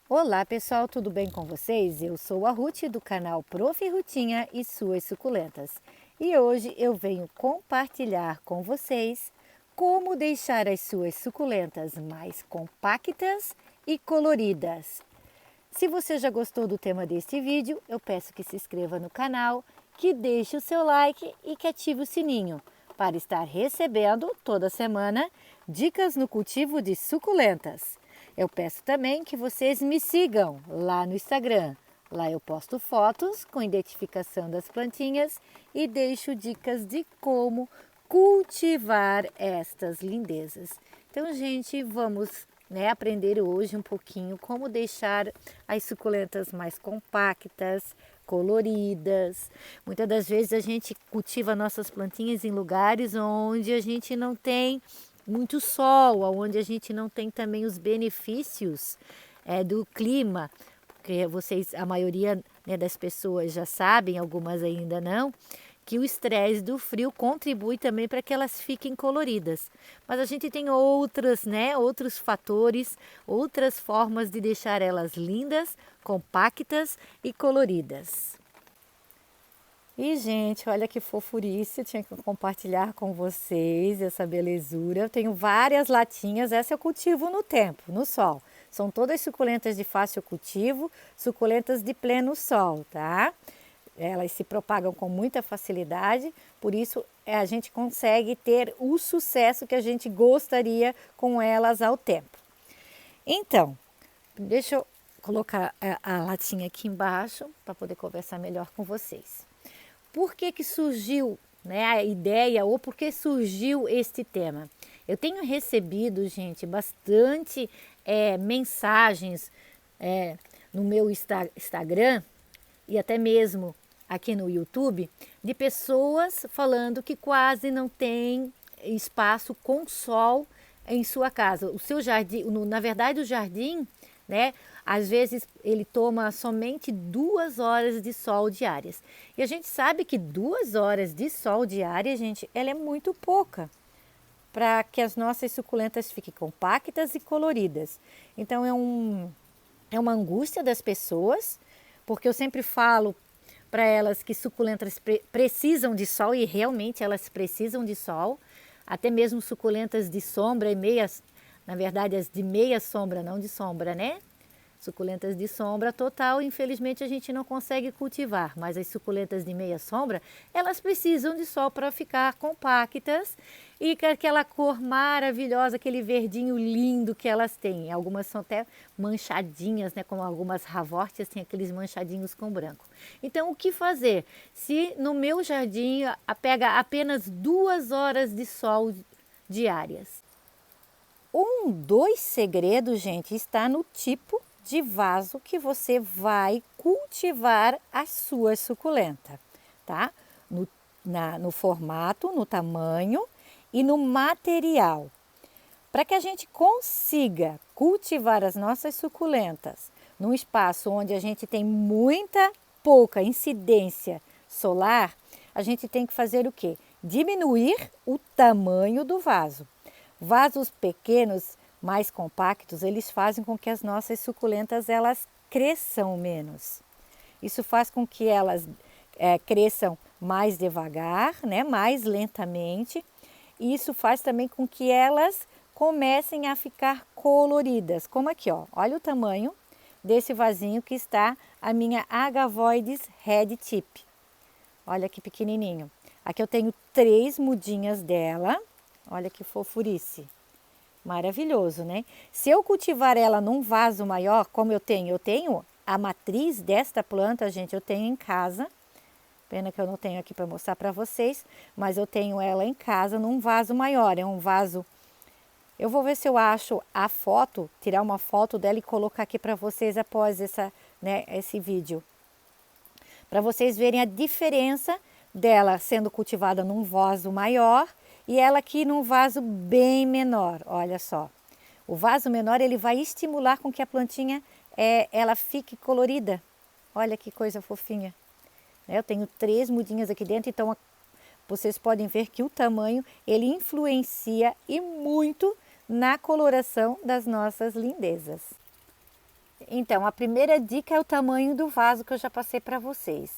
Olá pessoal, tudo bem com vocês? Eu sou a Ruth do canal Prof. Rutinha e suas suculentas. E hoje eu venho compartilhar com vocês como deixar as suas suculentas mais compactas e coloridas. Se você já gostou do tema deste vídeo, eu peço que se inscreva no canal, que deixe o seu like e que ative o sininho para estar recebendo toda semana dicas no cultivo de suculentas. Eu peço também que vocês me sigam lá no Instagram. Lá eu posto fotos com identificação das plantinhas e deixo dicas de como cultivar estas lindezas. Então, gente, vamos aprender hoje um pouquinho como deixar as suculentas mais compactas, coloridas. Muitas das vezes a gente cultiva nossas plantinhas em lugares onde a gente não tem muito sol, onde a gente não tem também os benefícios do clima, porque a maioria das pessoas já sabem, algumas ainda não, que o estresse do frio contribui também para que elas fiquem coloridas. Mas a gente tem outros fatores, outras formas de deixar elas lindas, compactas e coloridas. E, gente, olha que fofurice, eu tinha que compartilhar com vocês essa belezura. Eu tenho várias latinhas, essa eu cultivo no tempo, no sol. São todas suculentas de fácil cultivo, suculentas de pleno sol, tá? Elas se propagam com muita facilidade, por isso a gente consegue ter o sucesso que a gente gostaria com elas ao tempo. Então, deixa eu colocar a latinha aqui embaixo para poder conversar melhor com vocês. Por que surgiu a ideia ou por que surgiu este tema? Eu tenho recebido, gente, bastante mensagens no meu Instagram e até mesmo aqui no YouTube de pessoas falando que quase não tem espaço com sol em sua casa. O seu jardim, na verdade o jardim, às vezes ele toma somente 2 horas de sol diárias. E a gente sabe que 2 horas de sol diária, gente, ela é muito pouca para que as nossas suculentas fiquem compactas e coloridas. Então é uma angústia das pessoas, porque eu sempre falo para elas que suculentas precisam de sol e realmente elas precisam de sol. Até mesmo suculentas de sombra e meias, na verdade as de meia sombra, não de sombra, né? Suculentas de sombra total, infelizmente a gente não consegue cultivar, mas as suculentas de meia sombra, elas precisam de sol para ficar compactas e com aquela cor maravilhosa, aquele verdinho lindo que elas têm. Algumas são até manchadinhas, como algumas ravortias têm aqueles manchadinhos com branco. Então, o que fazer? Se no meu jardim pega apenas 2 horas de sol diárias. Dois segredos, gente, está no tipo de vaso que você vai cultivar as suas suculentas, tá? No formato, no tamanho e no material. Para que a gente consiga cultivar as nossas suculentas num espaço onde a gente tem pouca incidência solar, a gente tem que fazer o quê? Diminuir o tamanho do vaso. Vasos pequenos, mais compactos, eles fazem com que as nossas suculentas elas cresçam menos. Isso faz com que elas cresçam mais devagar, mais lentamente. E isso faz também com que elas comecem a ficar coloridas. Como aqui, ó. Olha o tamanho desse vasinho que está a minha Agavoides Red Tip. Olha que pequenininho. Aqui eu tenho 3 mudinhas dela. Olha que fofurice. Maravilhoso, né? Se eu cultivar ela num vaso maior, como eu tenho a matriz desta planta, gente, eu tenho em casa. Pena que eu não tenho aqui para mostrar para vocês, mas eu tenho ela em casa num vaso maior. É um vaso. Eu vou ver se eu acho a foto, tirar uma foto dela e colocar aqui para vocês após esse vídeo. Para vocês verem a diferença dela sendo cultivada num vaso maior e ela aqui num vaso bem menor, olha só. O vaso menor ele vai estimular com que a plantinha ela fique colorida. Olha que coisa fofinha. Eu tenho 3 mudinhas aqui dentro, então vocês podem ver que o tamanho ele influencia e muito na coloração das nossas lindezas. Então, a primeira dica é o tamanho do vaso que eu já passei para vocês.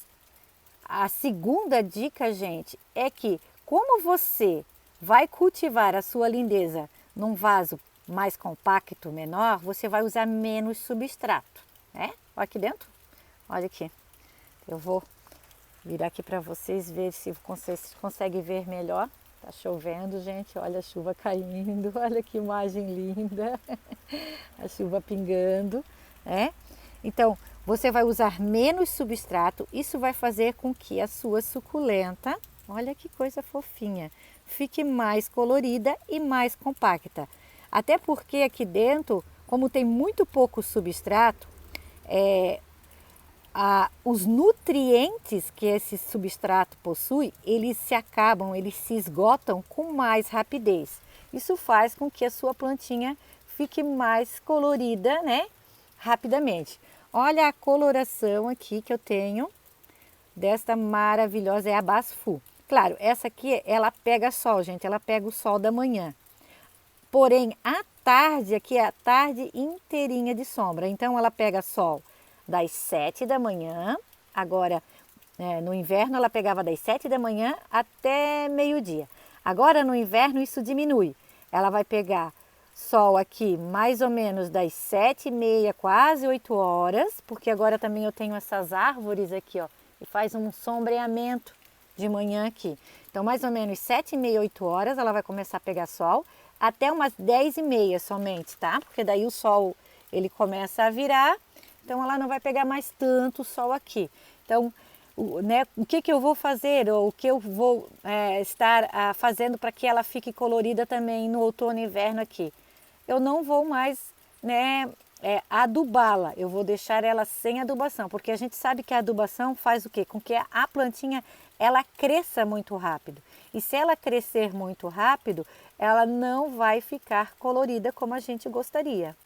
A segunda dica, gente, é que como você vai cultivar a sua lindeza num vaso mais compacto, menor, você vai usar menos substrato, né? Olha aqui dentro, olha aqui. Eu vou virar aqui para vocês ver se vocês conseguem ver melhor. Tá chovendo, gente, olha a chuva caindo, olha que imagem linda, a chuva pingando, né? Então, você vai usar menos substrato, isso vai fazer com que a sua suculenta, olha que coisa fofinha, fique mais colorida e mais compacta. Até porque aqui dentro, como tem muito pouco substrato, os nutrientes que esse substrato possui, eles se acabam, eles se esgotam com mais rapidez. Isso faz com que a sua plantinha fique mais colorida, né? Rapidamente. Olha a coloração aqui que eu tenho desta maravilhosa, é a Basfu. Claro, essa aqui, ela pega sol, gente, ela pega o sol da manhã. Porém, à tarde, aqui é a tarde inteirinha de sombra. Então, ela pega sol das 7 da manhã, agora no inverno ela pegava das 7 da manhã até meio-dia. Agora no inverno isso diminui, ela vai pegar sol aqui mais ou menos das 7h30, quase 8 horas, porque agora também eu tenho essas árvores aqui, ó, e faz um sombreamento de manhã aqui. Então mais ou menos 7h30, 8 horas ela vai começar a pegar sol, até umas 10h30 somente, tá? Porque daí o sol ele começa a virar. Então ela não vai pegar mais tanto sol aqui. Então, o que eu vou fazer ou o que eu vou estar fazendo para que ela fique colorida também no outono e inverno aqui? Eu não vou mais adubá-la, eu vou deixar ela sem adubação, porque a gente sabe que a adubação faz o quê? Com que a plantinha ela cresça muito rápido. E se ela crescer muito rápido, ela não vai ficar colorida como a gente gostaria.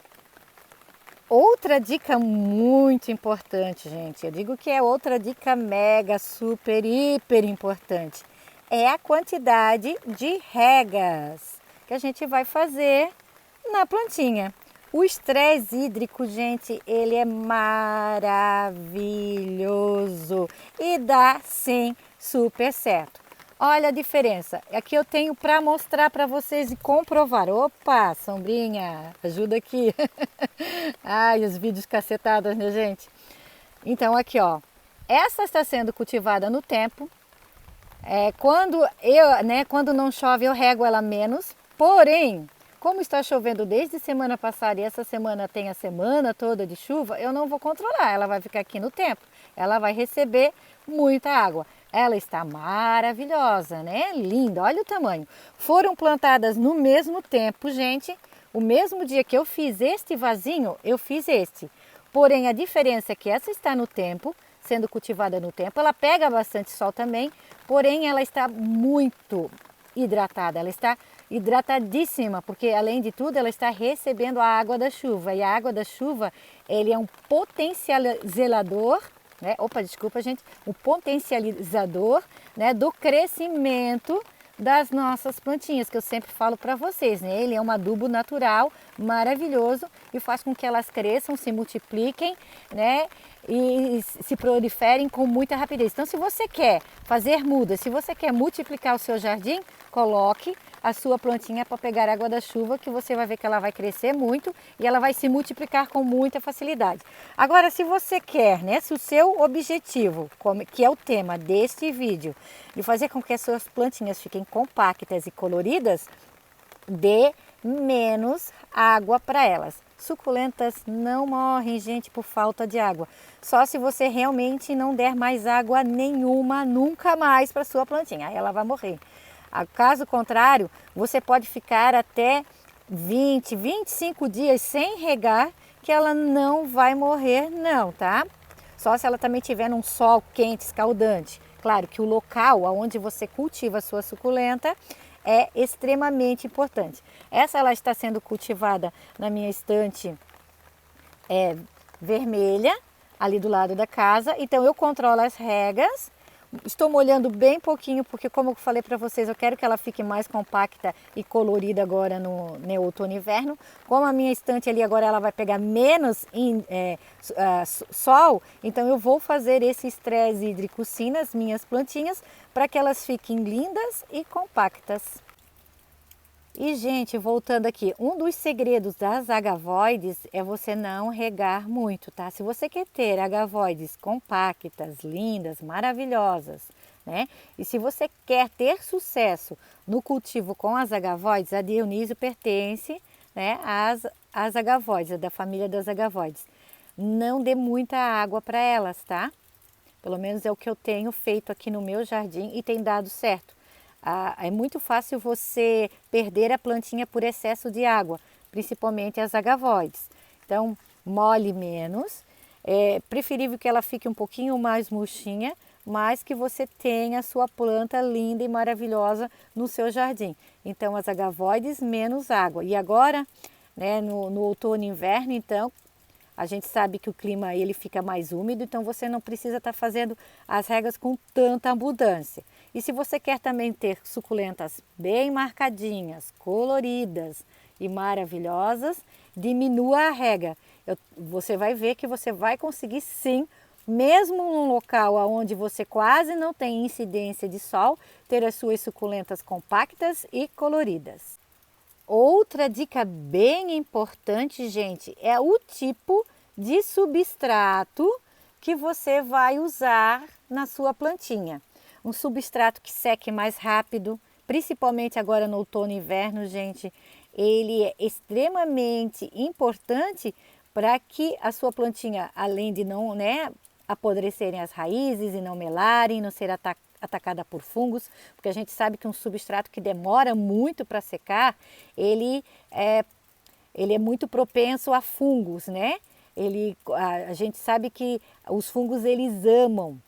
Outra dica muito importante, gente, eu digo que é outra dica mega, super, hiper importante, é a quantidade de regas que a gente vai fazer na plantinha. O estresse hídrico, gente, ele é maravilhoso e dá sim super certo. Olha a diferença. Aqui eu tenho para mostrar para vocês e comprovar. Opa, sombrinha, ajuda aqui. Ai, os vídeos cacetados, né, gente? Então aqui, ó. Essa está sendo cultivada no tempo. Quando não chove, eu rego ela menos. Porém, como está chovendo desde semana passada e essa semana tem a semana toda de chuva, eu não vou controlar. Ela vai ficar aqui no tempo. Ela vai receber muita água. Ela está maravilhosa, né? Linda, olha o tamanho. Foram plantadas no mesmo tempo, gente. O mesmo dia que eu fiz este vasinho, eu fiz este. Porém, a diferença é que essa está no tempo, sendo cultivada no tempo. Ela pega bastante sol também, porém ela está muito hidratada. Ela está hidratadíssima, porque além de tudo ela está recebendo a água da chuva. E a água da chuva, ele é um potencializador, né? Opa, desculpa, gente. Um potencializador, né, do crescimento das nossas plantinhas, que eu sempre falo para vocês, né? Ele é um adubo natural, maravilhoso e faz com que elas cresçam, se multipliquem, né? E se proliferem com muita rapidez. Então, se você quer fazer mudas, se você quer multiplicar o seu jardim, coloque a sua plantinha para pegar água da chuva, que você vai ver que ela vai crescer muito e ela vai se multiplicar com muita facilidade. Agora, se você quer, né, se o seu objetivo, que é o tema deste vídeo, de fazer com que as suas plantinhas fiquem compactas e coloridas, dê menos água para elas. Suculentas não morrem, gente, por falta de água. Só se você realmente não der mais água nenhuma, nunca mais para sua plantinha, aí ela vai morrer. Caso contrário, você pode ficar até 20, 25 dias sem regar, que ela não vai morrer não, tá? Só se ela também tiver num sol quente, escaldante. Claro que o local onde você cultiva a sua suculenta é extremamente importante. Essa ela está sendo cultivada na minha estante vermelha, ali do lado da casa. Então eu controlo as regas. Estou molhando bem pouquinho, porque como eu falei para vocês, eu quero que ela fique mais compacta e colorida agora no outono e inverno. Como a minha estante ali agora ela vai pegar menos sol, então eu vou fazer esse estresse hídrico sim nas minhas plantinhas, para que elas fiquem lindas e compactas. E, gente, voltando aqui, um dos segredos das agavoides é você não regar muito, tá? Se você quer ter agavoides compactas, lindas, maravilhosas, né? E se você quer ter sucesso no cultivo com as agavoides, a Dionísio pertence, né, às agavoides, da família das agavoides. Não dê muita água para elas, tá? Pelo menos é o que eu tenho feito aqui no meu jardim e tem dado certo. É muito fácil você perder a plantinha por excesso de água, principalmente as agavoides. Então, molhe menos. É preferível que ela fique um pouquinho mais murchinha, mas que você tenha a sua planta linda e maravilhosa no seu jardim. Então, as agavoides, menos água. E agora, né, no outono e inverno, então, a gente sabe que o clima ele fica mais úmido, então você não precisa estar fazendo as regas com tanta abundância. E se você quer também ter suculentas bem marcadinhas, coloridas e maravilhosas, diminua a rega. Você vai ver que você vai conseguir sim, mesmo num local onde você quase não tem incidência de sol, ter as suas suculentas compactas e coloridas. Outra dica bem importante, gente, é o tipo de substrato que você vai usar na sua plantinha. Um substrato que seque mais rápido, principalmente agora no outono e inverno, gente, ele é extremamente importante para que a sua plantinha, além de não, né, apodrecerem as raízes e não melarem, não ser atacada por fungos, porque a gente sabe que um substrato que demora muito para secar, ele é muito propenso a fungos, né? A gente sabe que os fungos eles amam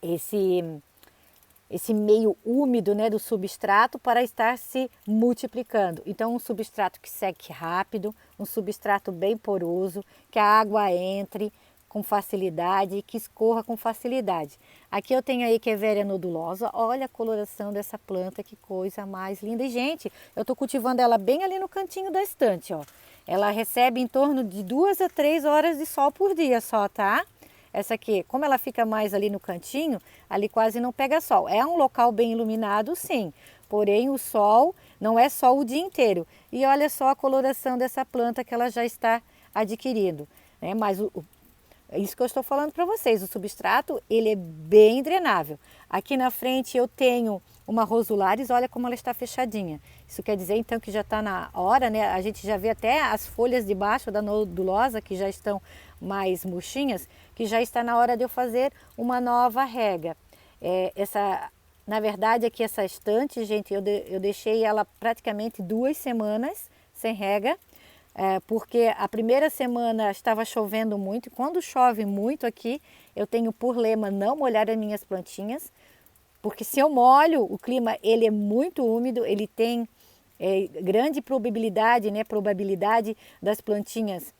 esse meio úmido, né, do substrato para estar se multiplicando. Então, um substrato que seque rápido, um substrato bem poroso, que a água entre com facilidade e que escorra com facilidade. Aqui eu tenho a Echeveria nodulosa, olha a coloração dessa planta, que coisa mais linda. E, gente, eu estou cultivando ela bem ali no cantinho da estante, ó. Ela recebe em torno de 2 a 3 horas de sol por dia só, tá? Essa aqui, como ela fica mais ali no cantinho, ali quase não pega sol. É um local bem iluminado, sim, porém o sol não é só o dia inteiro. E olha só a coloração dessa planta que ela já está adquirindo, né? Mas é isso que eu estou falando para vocês, o substrato ele é bem drenável. Aqui na frente eu tenho uma rosularis, olha como ela está fechadinha. Isso quer dizer então que já está na hora, né? A gente já vê até as folhas de baixo da nodulosa que já estão mais murchinhas, que já está na hora de eu fazer uma nova rega. Na verdade aqui essa estante, gente, eu deixei ela praticamente 2 semanas sem rega. Porque a primeira semana estava chovendo muito, e quando chove muito aqui, eu tenho por lema não molhar as minhas plantinhas, porque se eu molho, o clima ele é muito úmido, ele tem grande probabilidade, né, das plantinhas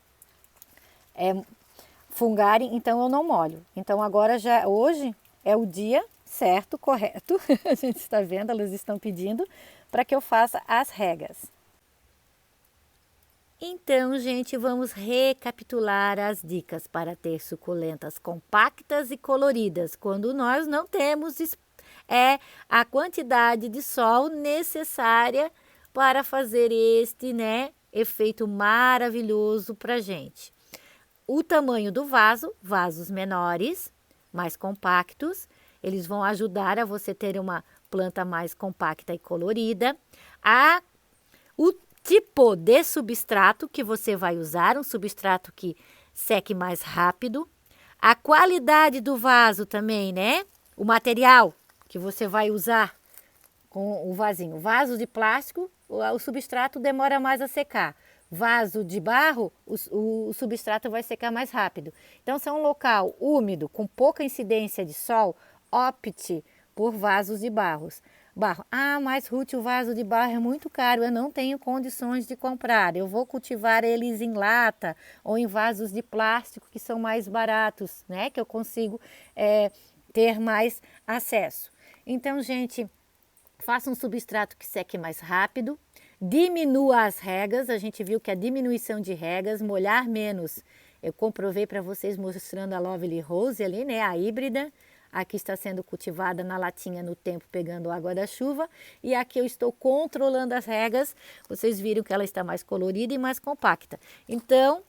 fungarem, então eu não molho. Então agora hoje é o dia certo, correto, a gente está vendo, elas estão pedindo para que eu faça as regas. Então, gente, vamos recapitular as dicas para ter suculentas compactas e coloridas quando nós não temos a quantidade de sol necessária para fazer este, né, efeito maravilhoso para gente. O tamanho do vaso, vasos menores, mais compactos, eles vão ajudar a você ter uma planta mais compacta e colorida. O tipo de substrato que você vai usar, um substrato que seque mais rápido. A qualidade do vaso também, né? O material que você vai usar com o vasinho. Vaso de plástico, o substrato demora mais a secar. Vaso de barro, o substrato vai secar mais rápido. Então, se é um local úmido, com pouca incidência de sol, opte por vasos de barro. Mas Ruth, o vaso de barro é muito caro, eu não tenho condições de comprar. Eu vou cultivar eles em lata ou em vasos de plástico que são mais baratos, né? Que eu consigo ter mais acesso. Então, gente, faça um substrato que seque mais rápido, diminua as regas, a gente viu que a diminuição de regas, molhar menos, eu comprovei para vocês mostrando a Lovely Rose ali, né, a híbrida, aqui está sendo cultivada na latinha no tempo pegando água da chuva e aqui eu estou controlando as regas, vocês viram que ela está mais colorida e mais compacta. Então,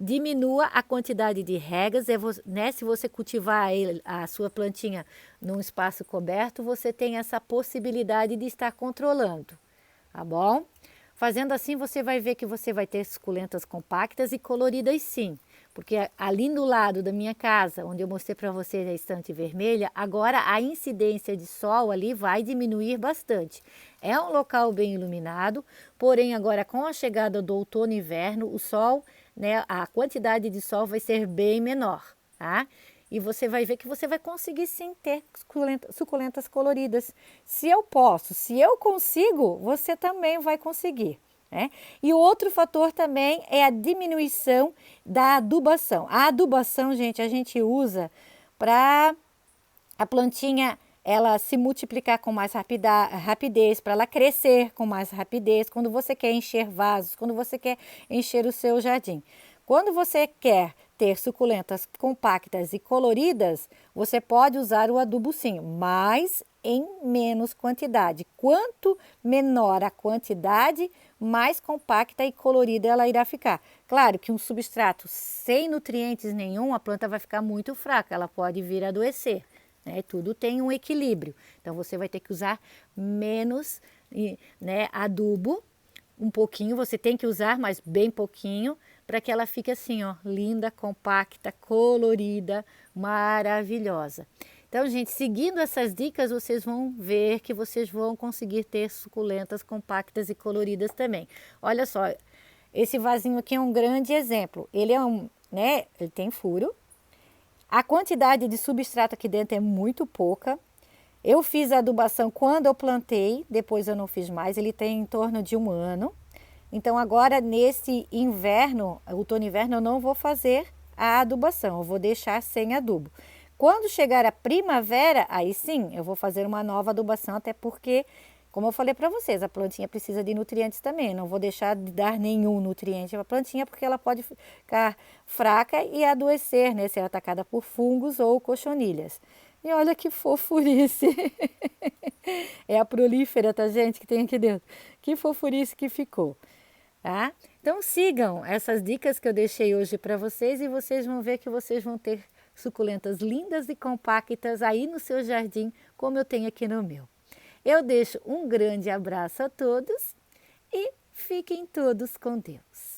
diminua a quantidade de regas, né? Se você cultivar a sua plantinha num espaço coberto, você tem essa possibilidade de estar controlando, tá bom? Fazendo assim, você vai ver que você vai ter suculentas compactas e coloridas sim, porque ali no lado da minha casa, onde eu mostrei para vocês a estante vermelha, agora a incidência de sol ali vai diminuir bastante. É um local bem iluminado, porém agora com a chegada do outono e inverno, o sol, né, a quantidade de sol vai ser bem menor, tá? E você vai ver que você vai conseguir sim ter suculentas coloridas. Se eu posso, se eu consigo, você também vai conseguir, né? E o outro fator também é a diminuição da adubação. A adubação, gente, a gente usa para a plantinha ela se multiplicar com mais rapidez, para ela crescer com mais rapidez, quando você quer encher vasos, quando você quer encher o seu jardim. Quando você quer ter suculentas compactas e coloridas, você pode usar o adubo sim, mas em menos quantidade. Quanto menor a quantidade, mais compacta e colorida ela irá ficar. Claro que um substrato sem nutrientes nenhum, a planta vai ficar muito fraca, ela pode vir a adoecer. Né? Tudo tem um equilíbrio. Então você vai ter que usar menos, né, adubo, um pouquinho, você tem que usar, mas bem pouquinho, para que ela fique assim, ó, linda, compacta, colorida, maravilhosa. Então, gente, seguindo essas dicas, vocês vão ver que vocês vão conseguir ter suculentas compactas e coloridas também. Olha só, esse vasinho aqui é um grande exemplo. Ele é né, ele tem furo. A quantidade de substrato aqui dentro é muito pouca. Eu fiz a adubação quando eu plantei, depois eu não fiz mais. Ele tem em torno de 1 ano. Então agora nesse inverno, outono e inverno, eu não vou fazer a adubação, eu vou deixar sem adubo. Quando chegar a primavera, aí sim, eu vou fazer uma nova adubação, até porque, como eu falei para vocês, a plantinha precisa de nutrientes também. Não vou deixar de dar nenhum nutriente para a plantinha, porque ela pode ficar fraca e adoecer, né? Ser atacada por fungos ou cochonilhas. E olha que fofurice! É a prolífera, tá, gente, que tem aqui dentro. Que fofurice que ficou. Tá? Então sigam essas dicas que eu deixei hoje para vocês e vocês vão ver que vocês vão ter suculentas lindas e compactas aí no seu jardim, como eu tenho aqui no meu. Eu deixo um grande abraço a todos e fiquem todos com Deus.